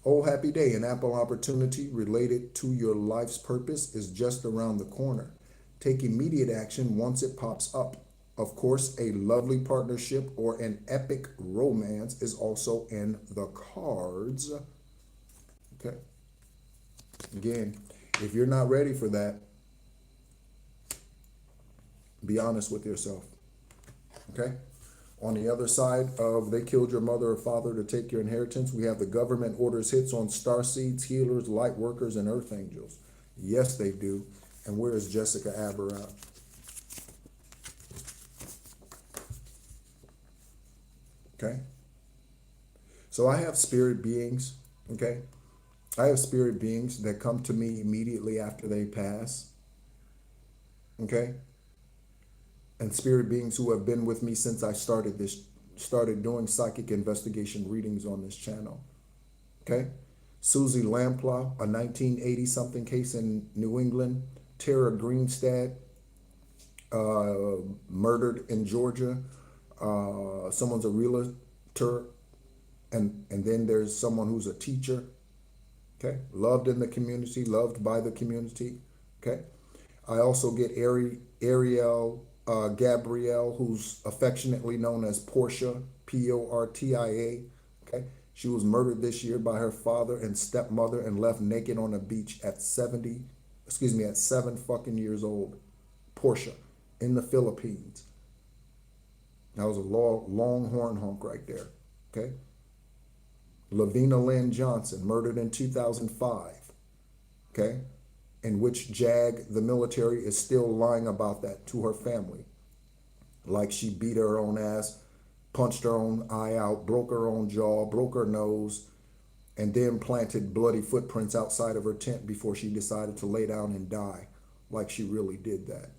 Oh, happy day. An ample opportunity related to your life's purpose is just around the corner. Take immediate action once it pops up. Of course, a lovely partnership or an epic romance is also in the cards. Okay. Again, if you're not ready for that, be honest with yourself. Okay. On the other side of they killed your mother or father to take your inheritance, we have the government orders hits on starseeds, healers, light workers, and earth angels. Yes, they do. And where is Jessica Aber at? Okay. So I have spirit beings. Okay. I have spirit beings that come to me immediately after they pass. Okay. And spirit beings who have been with me since I started doing psychic investigation readings on this channel. Okay. Susie Lampla, a 1980 something case in New England. Tara Greenstad, murdered in Georgia. Someone's a realtor, and then there's someone who's a teacher. Okay. Loved in the community, loved by the community. Okay. I also get Ariel Gabrielle, who's affectionately known as Portia, Portia. Okay. She was murdered this year by her father and stepmother and left naked on a beach at 7 fucking years old. Portia, in the Philippines. That was a long horn honk right there. Okay. Lavina Lynn Johnson, murdered in 2005. Okay. In which JAG, the military, is still lying about that to her family. Like she beat her own ass, punched her own eye out, broke her own jaw, broke her nose, and then planted bloody footprints outside of her tent before she decided to lay down and die. Like she really did that.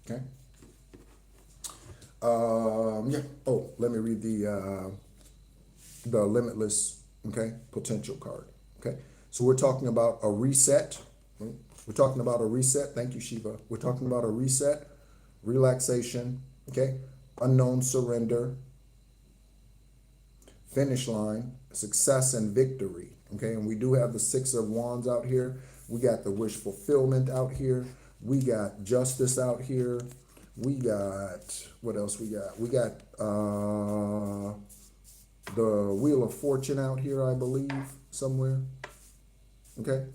Okay. Yeah. Oh, let me read the limitless, okay, potential card. Okay. So we're talking about a reset. We're talking about a reset. Thank you, Shiva. We're talking about a reset, relaxation, okay, unknown surrender, finish line, success and victory. Okay. And we do have the 6 of Wands out here. We got the wish fulfillment out here. We got justice out here. We got, what else we got? We got the Wheel of Fortune out here, I believe, somewhere. Okay.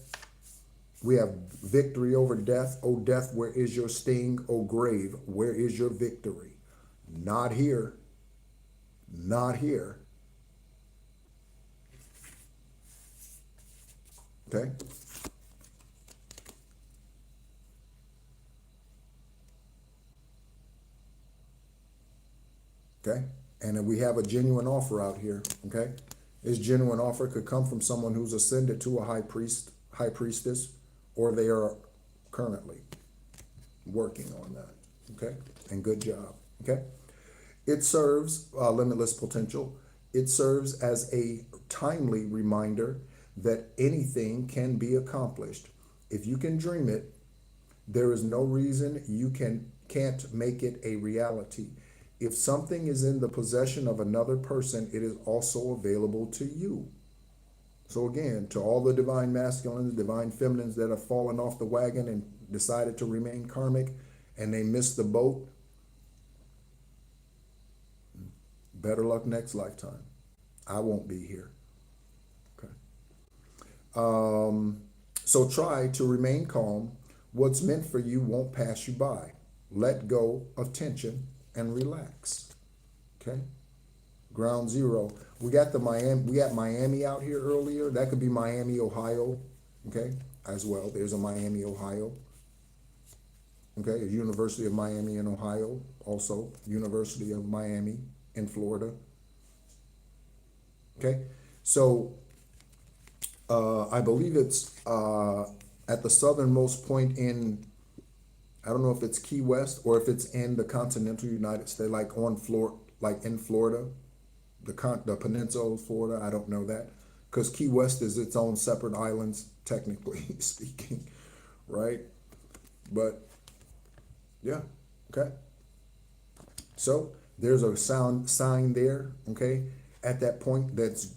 We have victory over death. Oh, death, where is your sting? Oh, grave, where is your victory? Not here. Not here. Okay. Okay. And then we have a genuine offer out here. Okay. This genuine offer could come from someone who's ascended to a high priestess, or they are currently working on that. Okay. And good job. Okay. It serves limitless potential. It serves as a timely reminder that anything can be accomplished. If you can dream it, there is no reason you can't make it a reality. If something is in the possession of another person, it is also available to you. So again, to all the divine masculines, divine feminines that have fallen off the wagon and decided to remain karmic and they missed the boat, better luck next lifetime. I won't be here. Okay. So try to remain calm. What's meant for you won't pass you by. Let go of tension and relax. Okay. Ground zero. We got Miami out here earlier. That could be Miami, Ohio. Okay, as well. There's a Miami, Ohio. Okay, a University of Miami in Ohio. Also, University of Miami in Florida. Okay, so I believe it's at the southernmost point in, I don't know if it's Key West or if it's in the continental United States, like in Florida, the peninsula of Florida. I don't know that because Key West is its own separate islands, technically speaking, right? But yeah, okay. So there's a sign there, okay, at that point that's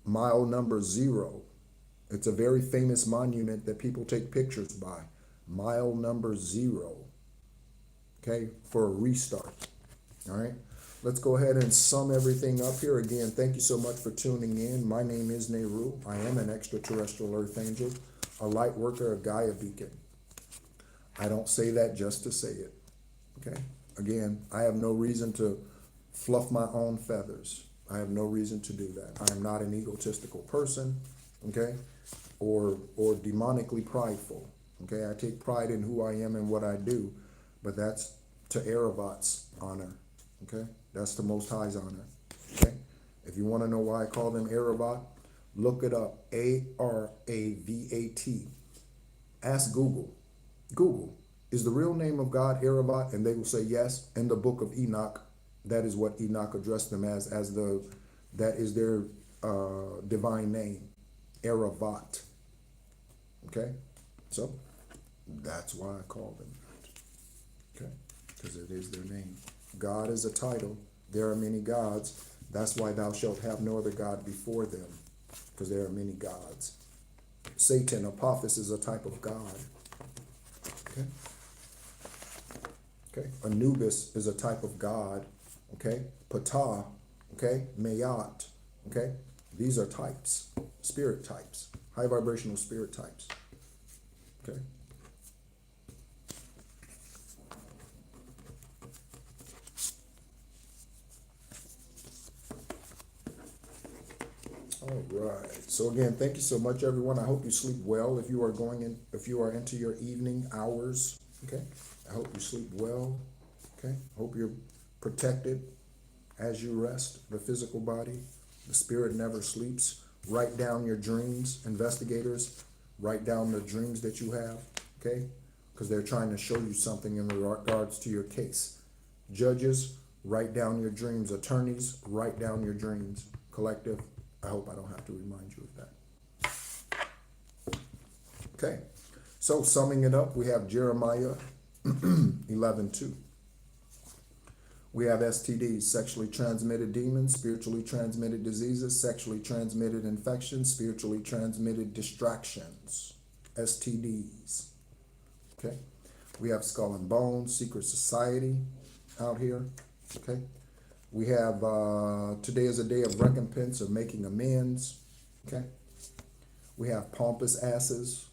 mile number 0. It's a very famous monument that people take pictures by. Mile number 0, okay, for a restart. All right, let's go ahead and sum everything up here. Again, thank you so much for tuning in. My name is NEHRU. I am an extraterrestrial earth angel, a light worker, a Gaia beacon. I don't say that just to say it, okay? Again, I have no reason to fluff my own feathers. I have no reason to do that. I am not an egotistical person, okay, or demonically prideful, okay? I take pride in who I am and what I do, but that's to Aravat's honor, okay? That's the Most High's honor, okay? If you want to know why I call them Aravat, look it up, Aravat. Ask Google. Google, is the real name of God Aravat? And they will say yes. In the book of Enoch, that is what Enoch addressed them as that is their divine name, Aravat. Okay, so that's why I call them that. Okay, because it is their name. God is a title. There are many gods. That's why thou shalt have no other God before them, because there are many gods. Satan, Apophis, is a type of God. Okay. Okay. Anubis is a type of God. Okay. Ptah. Okay. Mayat. Okay. These are types, spirit types, high vibrational spirit types. Okay. All right. So again, thank you so much, everyone. I hope you sleep well. If you are into your evening hours, okay. I hope you sleep well. Okay. I hope you're protected as you rest. The physical body, the spirit never sleeps. Write down your dreams, investigators. Write down the dreams that you have, okay? Because they're trying to show you something in regards to your case. Judges, write down your dreams. Attorneys, write down your dreams. Collective, I hope I don't have to remind you of that. Okay, so summing it up, we have Jeremiah 11:2. We have STDs, sexually transmitted demons, spiritually transmitted diseases, sexually transmitted infections, spiritually transmitted distractions, STDs. Okay, we have skull and bones, secret society out here. Okay. We have, today is a day of recompense, of making amends, okay? We have pompous asses.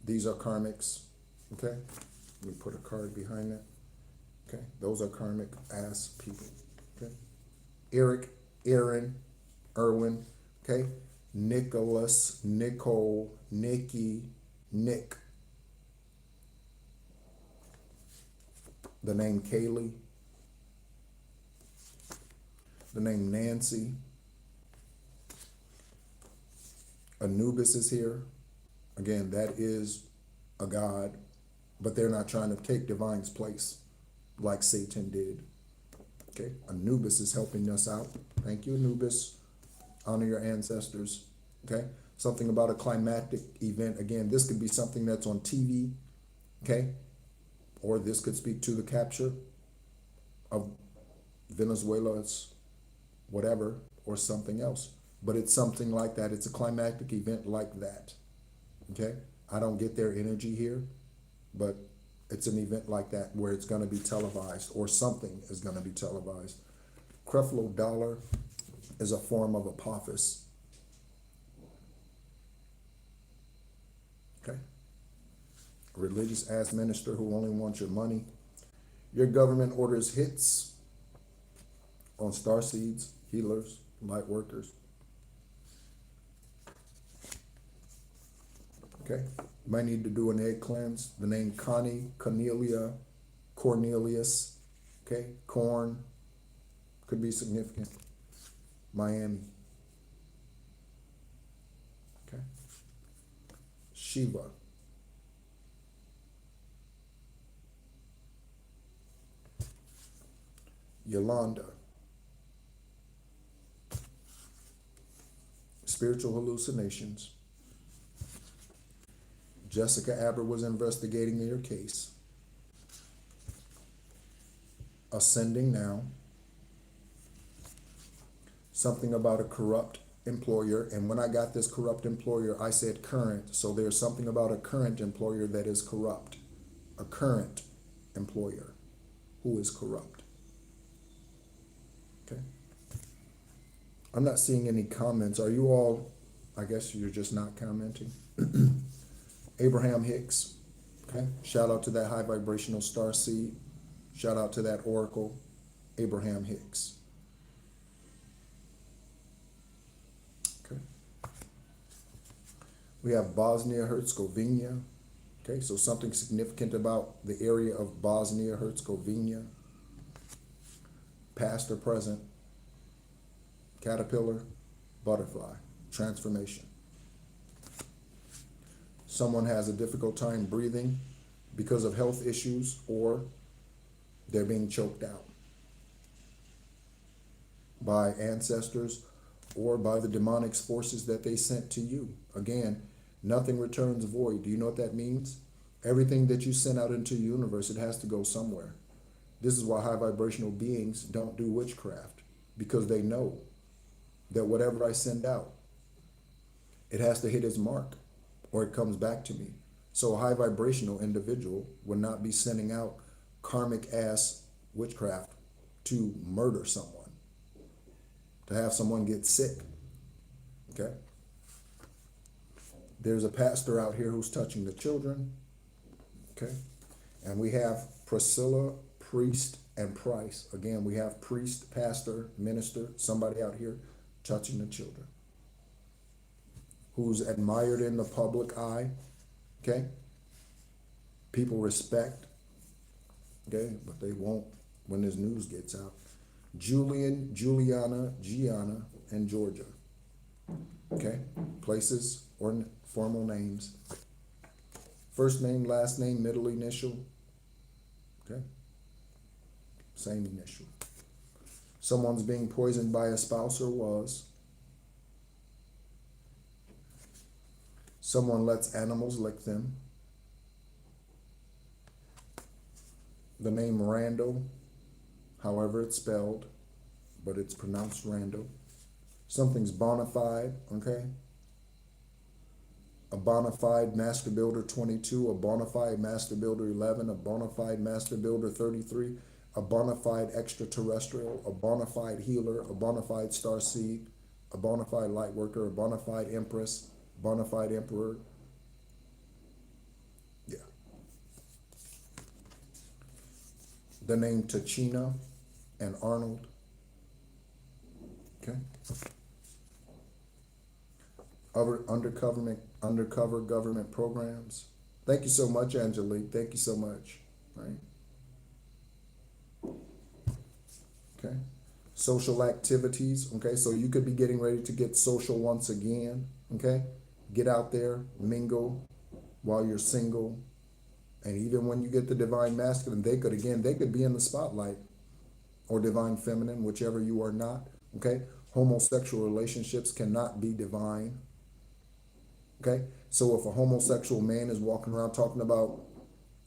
These are karmics, okay? Let me put a card behind that, okay? Those are karmic ass people, okay? Eric, Aaron, Erwin, okay? Nicholas, Nicole, Nikki, Nick. The name Kaylee. The name Nancy. Anubis is here. Again, that is a god, but they're not trying to take divine's place like Satan did. Okay, Anubis is helping us out. Thank you, Anubis. Honor your ancestors. Okay, something about a climactic event. Again, this could be something that's on TV. Okay, or this could speak to the capture of Venezuela's whatever, or something else. But it's something like that. It's a climactic event like that. Okay? I don't get their energy here, but it's an event like that where it's going to be televised, or something is going to be televised. Creflo Dollar is a form of Apophis. Okay? Religious ass minister who only wants your money. Your government orders hits on starseeds, healers, light workers. Okay, might need to do an egg cleanse. The name Connie, Cornelia, Cornelius, okay, Corn, could be significant. Miami. Okay. Shiva. Yolanda. Spiritual hallucinations. Jessica Aber was investigating your case. Ascending now. Something about a corrupt employer. And when I got this corrupt employer, I said current. So there's something about a current employer that is corrupt. A current employer who is corrupt. Okay. I'm not seeing any comments. Are you all, I guess you're just not commenting. Abraham Hicks, okay? Shout out to that high vibrational star seed. Shout out to that oracle, Abraham Hicks. Okay. We have Bosnia-Herzegovina. Okay, so something significant about the area of Bosnia-Herzegovina. Past or present. Caterpillar, butterfly, transformation. Someone has a difficult time breathing because of health issues, or they're being choked out by ancestors or by the demonic forces that they sent to you. Again, nothing returns void. Do you know what that means? Everything that you send out into the universe, it has to go somewhere. This is why high vibrational beings don't do witchcraft, because they know that whatever I send out, it has to hit its mark, or it comes back to me. So a high vibrational individual would not be sending out karmic ass witchcraft to murder someone, to have someone get sick. Okay? There's a pastor out here who's touching the children. Okay? And we have Priscilla, priest, and Price. Again, we have priest, pastor, minister, somebody out here touching the children, who's admired in the public eye, okay? People respect, okay? But they won't when this news gets out. Julian, Juliana, Gianna, and Georgia, okay? Places or formal names. First name, last name, middle initial, okay? Same initial. Someone's being poisoned by a spouse or was. Someone lets animals lick them. The name Randall, however it's spelled, but it's pronounced Randall. Something's bona fide, okay? A bona fide master builder 22, a bona fide master builder 11, a bona fide master builder 33, a bona fide extraterrestrial, a bona fide healer, a bona fide star seed, a bona fide light worker, a bona fide empress, bona fide emperor. Yeah. The name Tachina and Arnold. Okay. Other undercover government programs. Thank you so much, Angelique. Thank you so much. Right. Okay. Social activities. Okay. So you could be getting ready to get social once again. Okay. Get out there, mingle while you're single. And even when you get the divine masculine, they could be in the spotlight, or divine feminine, whichever you are not. Okay. Homosexual relationships cannot be divine. Okay. So if a homosexual man is walking around talking about,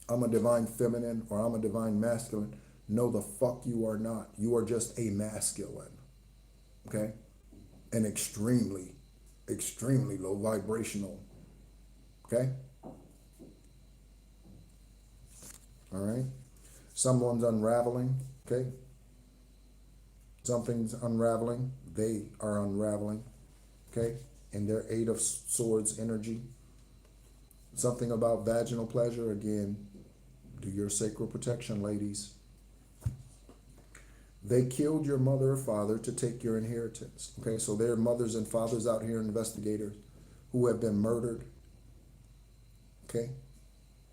I'm a divine feminine or I'm a divine masculine, No, the fuck you are not. You are just a masculine. Okay? And extremely, extremely low vibrational. Okay? All right? Someone's unraveling. Okay? Something's unraveling. They are unraveling. Okay? In their Eight of Swords energy. Something about vaginal pleasure. Again, do your sacral protection, ladies. They killed your mother or father to take your inheritance. Okay, so there are mothers and fathers out here, investigators, who have been murdered. Okay,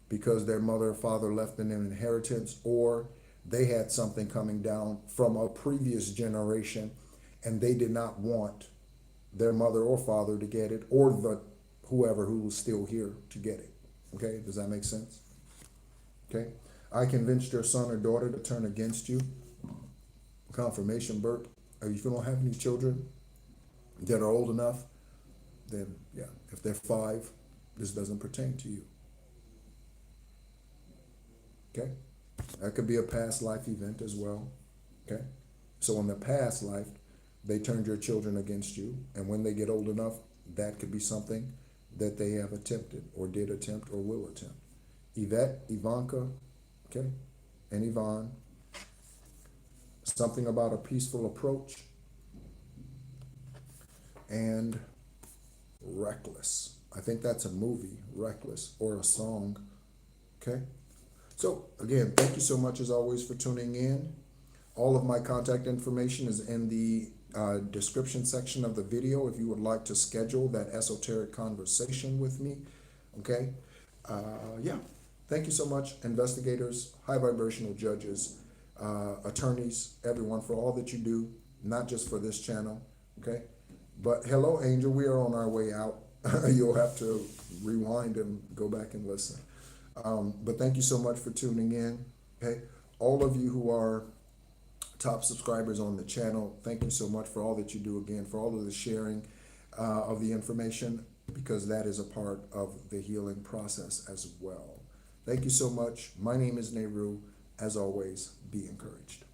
because their mother or father left them an inheritance, or they had something coming down from a previous generation and they did not want their mother or father to get it, or the whoever who was still here to get it. Okay, does that make sense? Okay, I convinced your son or daughter to turn against you. Confirmation burp. If you don't have any children that are old enough, then yeah, if they're 5, this doesn't pertain to you. Okay, that could be a past life event as well. Okay, so in the past life, they turned your children against you, and when they get old enough, that could be something that they have attempted, or did attempt, or will attempt. Yvette, Ivanka, okay, and Yvonne. Something about a peaceful approach. And reckless. I think that's a movie, Reckless, or a song. Okay. So again, thank you so much as always for tuning in. All of my contact information is in the description section of the video if you would like to schedule that esoteric conversation with me. Okay. Yeah. Thank you so much, investigators, high vibrational judges, attorneys, everyone, for all that you do, not just for this channel. Okay. But hello, Angel. We are on our way out. You'll have to rewind and go back and listen. But thank you so much for tuning in. Okay. All of you who are top subscribers on the channel, thank you so much for all that you do, again, for all of the sharing of the information, because that is a part of the healing process as well. Thank you so much. My name is NEHRU. As always, be encouraged.